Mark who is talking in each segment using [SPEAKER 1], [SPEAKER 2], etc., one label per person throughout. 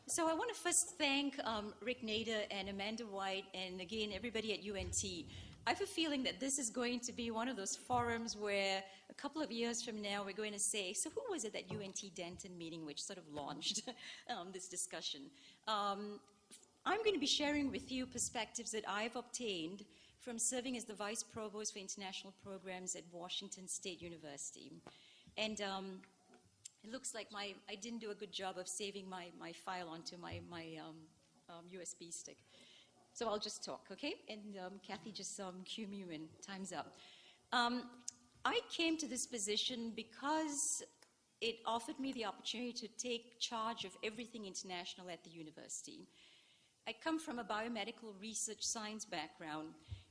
[SPEAKER 1] So I want to first thank Rick Nader and Amanda White and again everybody at UNT. I have a feeling that this is going to be one of those forums where a couple of years from now we're going to say, so who was it at UNT Denton meeting which sort of launched this discussion? I'm going to be sharing with you perspectives that I've obtained from serving as the Vice Provost for International Programs at Washington State University. And it looks like I didn't do a good job of saving my file onto my USB stick. So I'll just talk, okay? And Kathy, just cue me when time's up. I came to this position because it offered me the opportunity to take charge of everything international at the university. I come from a biomedical research science background,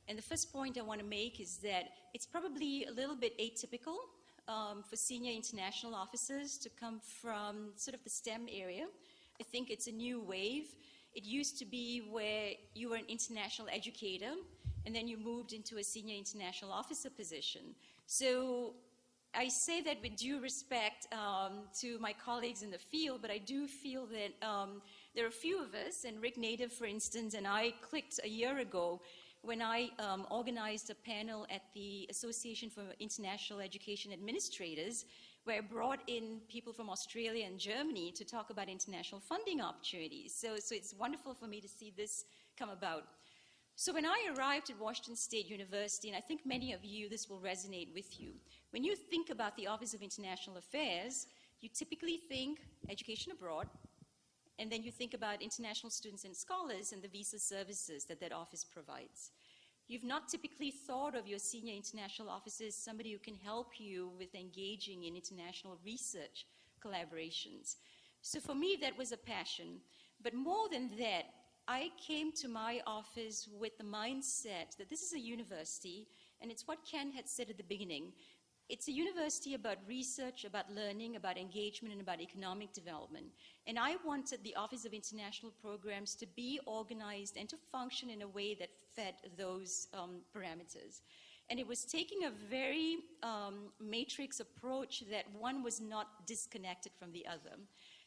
[SPEAKER 1] and the first point I want to make is that it's probably a little bit atypical for senior international officers to come from sort of the STEM area. I think it's a new wave. It used to be where you were an international educator, and then you moved into a senior international officer position. So I say that with due respect to my colleagues in the field, but I do feel that there are a few of us, and Rick Nader, for instance, and I clicked a year ago when I organized a panel at the Association for International Education Administrators, where I brought in people from Australia and Germany to talk about international funding opportunities. So it's wonderful for me to see this come about. So when I arrived at Washington State University, and I think many of you, this will resonate with you, when you think about the Office of International Affairs, you typically think education abroad, and then you think about international students and scholars and the visa services that that office provides. You've not typically thought of your senior international officer as somebody who can help you with engaging in international research collaborations. So for me, that was a passion. But more than that, I came to my office with the mindset that this is a university, and it's what Ken had said at the beginning. It's a university about research, about learning, about engagement, and about economic development. And I wanted the Office of International Programs to be organized and to function in a way that fed those parameters. And it was taking a very matrix approach that one was not disconnected from the other.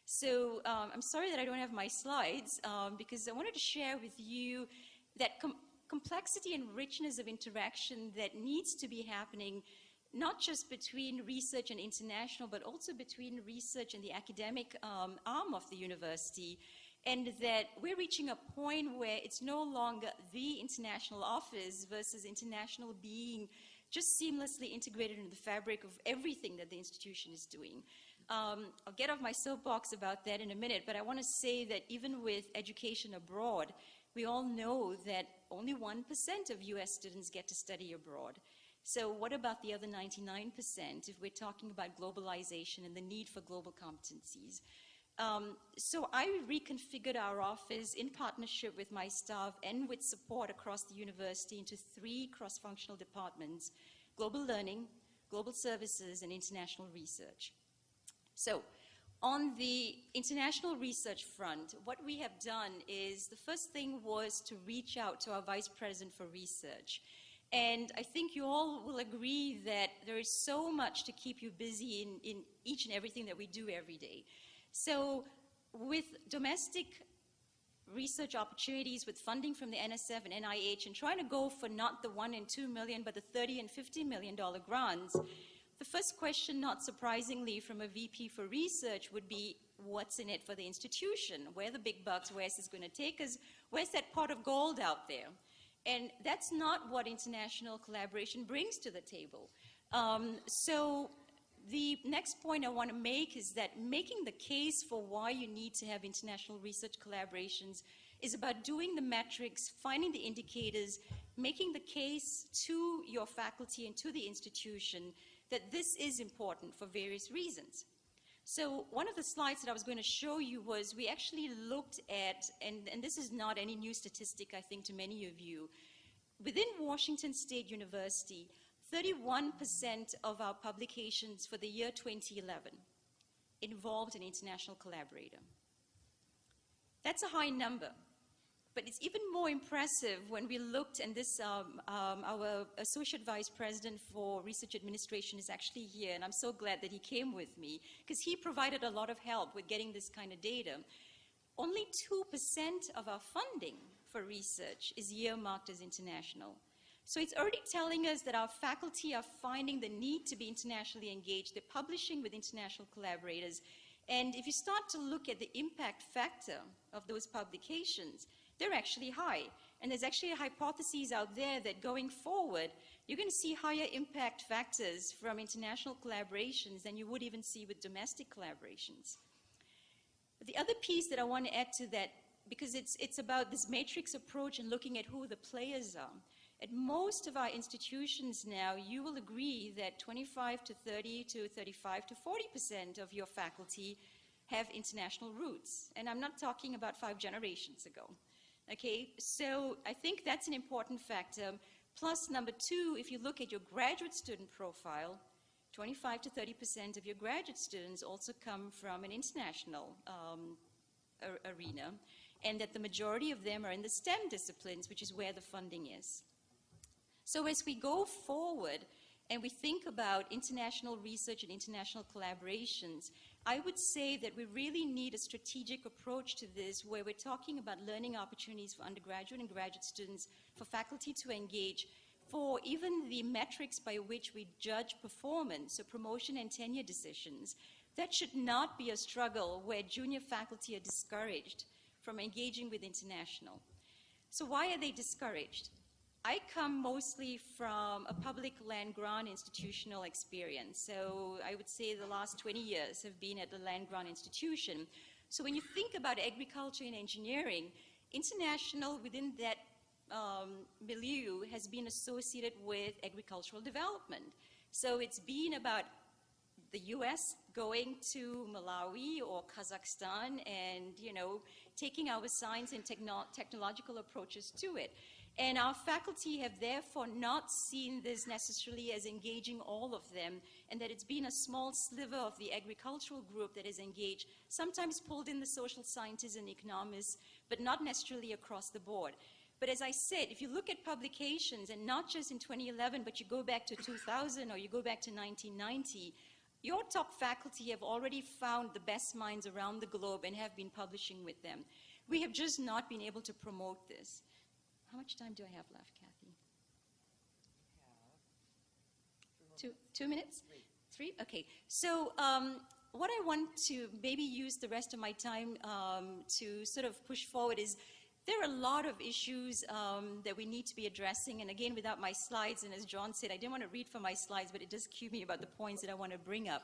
[SPEAKER 1] So I'm sorry that I don't have my slides because I wanted to share with you that complexity and richness of interaction that needs to be happening not just between research and international, but also between research and the academic arm of the university, and that we're reaching a point where it's no longer the international office versus international being just seamlessly integrated into the fabric of everything that the institution is doing. I'll get off my soapbox about that in a minute, but I want to say that even with education abroad, we all know that only 1% of US students get to study abroad. So what about the other 99% if we're talking about globalization and the need for global competencies? So I reconfigured our office in partnership with my staff and with support across the university into 3 cross-functional departments: global learning, global services, and international research. So on the international research front, what we have done is the first thing was to reach out to our vice president for research. And I think you all will agree that there is so much to keep you busy in each and everything that we do every day. So with domestic research opportunities, with funding from the NSF and NIH, and trying to go for not the $1 and $2 million, but the $30 and $50 million grants, the first question, not surprisingly, from a VP for research would be, what's in it for the institution? Where are the big bucks? Where's this going to take us? Where's that pot of gold out there? And that's not what international collaboration brings to the table. So the next point I want to make is that making the case for why you need to have international research collaborations is about doing the metrics, finding the indicators, making the case to your faculty and to the institution that this is important for various reasons. So one of the slides that I was going to show you was we actually looked at, and this is not any new statistic, I think, to many of you, within Washington State University, 31% of our publications for the year 2011 involved an international collaborator. That's a high number. But it's even more impressive when we looked, and this, our Associate Vice President for Research Administration is actually here, and I'm so glad that he came with me, because he provided a lot of help with getting this kind of data. only 2% of our funding for research is earmarked as international. So it's already telling us that our faculty are finding the need to be internationally engaged. They're publishing with international collaborators. And if you start to look at the impact factor of those publications, they're actually high. And there's actually hypotheses out there that going forward, you're going to see higher impact factors from international collaborations than you would even see with domestic collaborations. But the other piece that I want to add to that, because it's about this matrix approach and looking at who the players are. At most of our institutions now, you will agree that 25 to 30 to 35 to 40% of your faculty have international roots. And I'm not talking about 5 generations ago. Okay, so I think that's an important factor. Plus, number 2, if you look at your graduate student profile, 25 to 30% of your graduate students also come from an international arena, and that the majority of them are in the STEM disciplines, which is where the funding is. So as we go forward and we think about international research and international collaborations, I would say that we really need a strategic approach to this where we're talking about learning opportunities for undergraduate and graduate students, for faculty to engage, for even the metrics by which we judge performance, so promotion and tenure decisions. That should not be a struggle where junior faculty are discouraged from engaging with international. So why are they discouraged? I come mostly from a public land-grant institutional experience. So I would say the last 20 years have been at the land-grant institution. So when you think about agriculture and engineering, international within that milieu has been associated with agricultural development. So it's been about the US going to Malawi or Kazakhstan and, you know, taking our science and technological approaches to it. And our faculty have therefore not seen this necessarily as engaging all of them, and that it's been a small sliver of the agricultural group that is engaged, sometimes pulled in the social scientists and economists, but not necessarily across the board. But as I said, if you look at publications, and not just in 2011, but you go back to 2000 or you go back to 1990, your top faculty have already found the best minds around the globe and have been publishing with them. We have just not been able to promote this. How much time do I have left, Kathy? Two minutes? Three? Okay. So what I want to maybe use the rest of my time to sort of push forward is there are a lot of issues that we need to be addressing. And again, without my slides, and as John said, I didn't want to read from my slides, but it does cue me about the points that I want to bring up,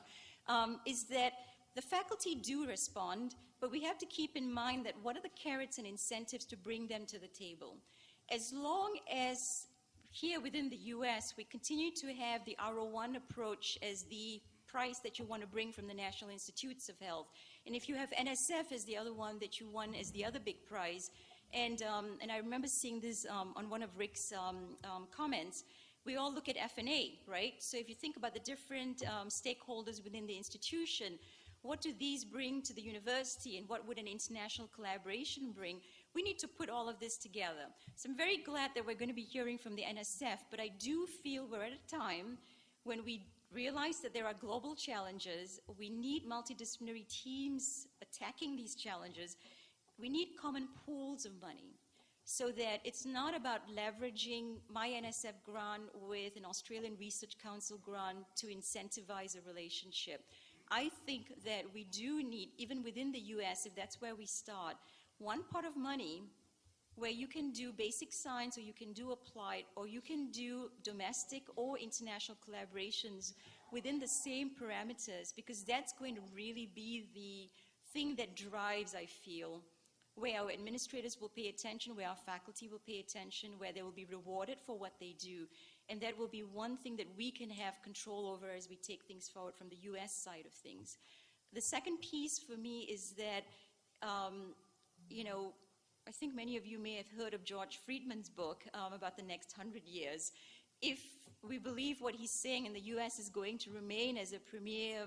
[SPEAKER 1] is that the faculty do respond, but we have to keep in mind that what are the carrots and incentives to bring them to the table? As long as here within the US, we continue to have the R01 approach as the price that you want to bring from the National Institutes of Health. And if you have NSF as the other one that you want as the other big prize, and I remember seeing this on one of Rick's comments, we all look at F&A, right? So if you think about the different stakeholders within the institution, what do these bring to the university and what would an international collaboration bring? We need to put all of this together. So I'm very glad that we're going to be hearing from the NSF, but I do feel we're at a time when we realize that there are global challenges. We need multidisciplinary teams attacking these challenges. We need common pools of money so that it's not about leveraging my NSF grant with an Australian Research Council grant to incentivize a relationship. I think that we do need, even within the US, if that's where we start, one pot of money where you can do basic science or you can do applied or you can do domestic or international collaborations within the same parameters, because that's going to really be the thing that drives, I feel, where our administrators will pay attention, where our faculty will pay attention, where they will be rewarded for what they do. And that will be one thing that we can have control over as we take things forward from the US side of things. The second piece for me is that, you know, I think many of you may have heard of George Friedman's book about the next 100 years. If we believe what he's saying and the US is going to remain as a premier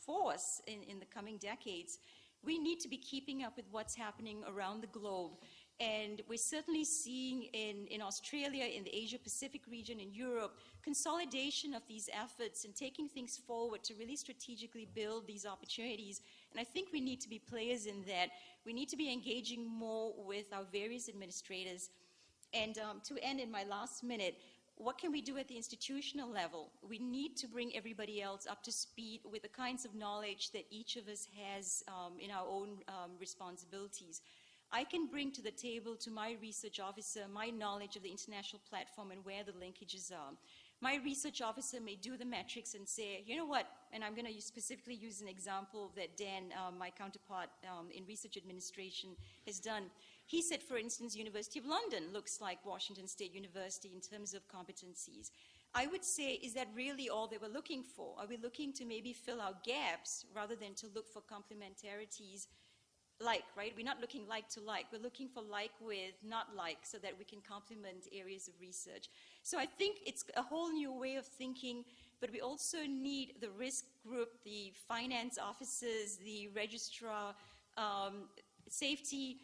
[SPEAKER 1] force in the coming decades, we need to be keeping up with what's happening around the globe. And we're certainly seeing in Australia, in the Asia-Pacific region, in Europe, consolidation of these efforts and taking things forward to really strategically build these opportunities. And I think we need to be players in that. We need to be engaging more with our various administrators. And to end in my last minute, what can we do at the institutional level? We need to bring everybody else up to speed with the kinds of knowledge that each of us has in our own responsibilities. I can bring to the table to my research officer my knowledge of the international platform and where the linkages are. My research officer may do the metrics and say, you know what, and I'm going to specifically use an example that Dan, my counterpart in research administration, has done. He said, for instance, University of London looks like Washington State University in terms of competencies. I would say, is that really all they were looking for? Are we looking to maybe fill our gaps rather than to look for complementarities? Like, right? We're not looking like to like. We're looking for like with not like so that we can complement areas of research. So I think it's a whole new way of thinking, but we also need the risk group, the finance officers, the registrar, safety,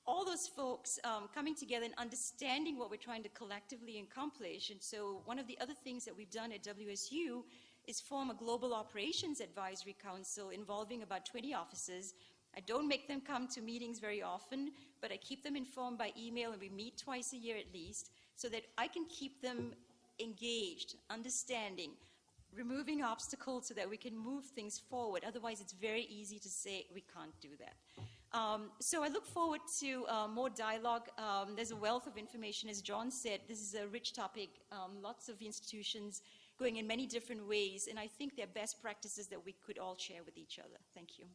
[SPEAKER 1] all those folks coming together and understanding what we're trying to collectively accomplish. And so one of the other things that we've done at WSU is form a global operations advisory council involving about 20 officers. I don't make them come to meetings very often, but I keep them informed by email, and we meet twice a year at least, so that I can keep them engaged, understanding, removing obstacles so that we can move things forward. Otherwise, it's very easy to say we can't do that. So I look forward to more dialogue. There's a wealth of information. As John said, this is a rich topic, lots of institutions going in many different ways, and I think they're best practices that we could all share with each other. Thank you.